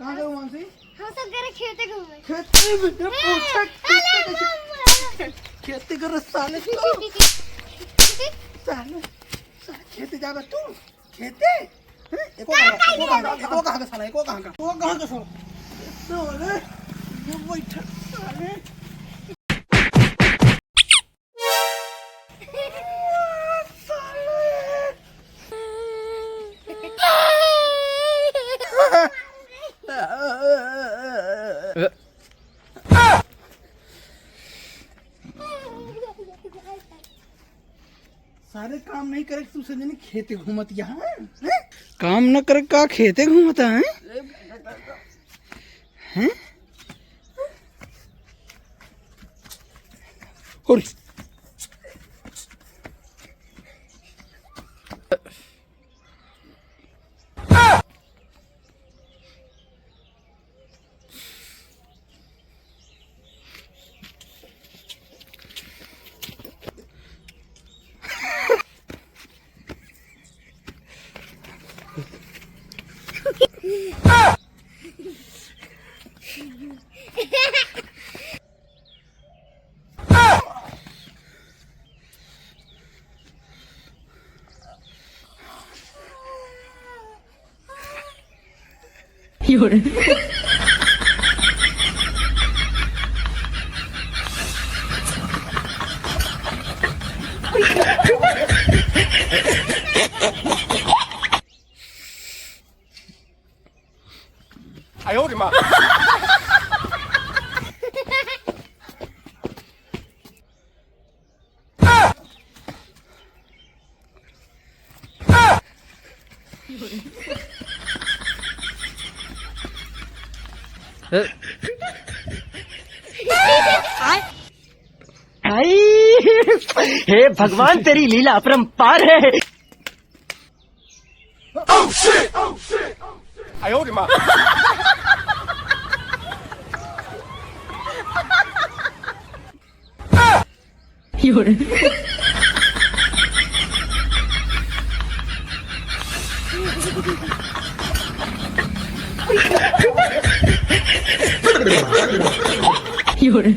कहाँ गए मानसी? हम सब गए खेते घूमे। खेती में पूछा खेती कर साले तू साले खेती जाबे तू खेती एको कहाँ का साला एको कहाँ का साला साले ये बैठा साले सारे काम नहीं करे तू सजनी खेते घूमत यहाँ काम न करे का खेते घूमता है हैं और哎呦我的妈！हे भगवान तेरी लीला अपरंपार है। 哎呦我的妈！有人。有人。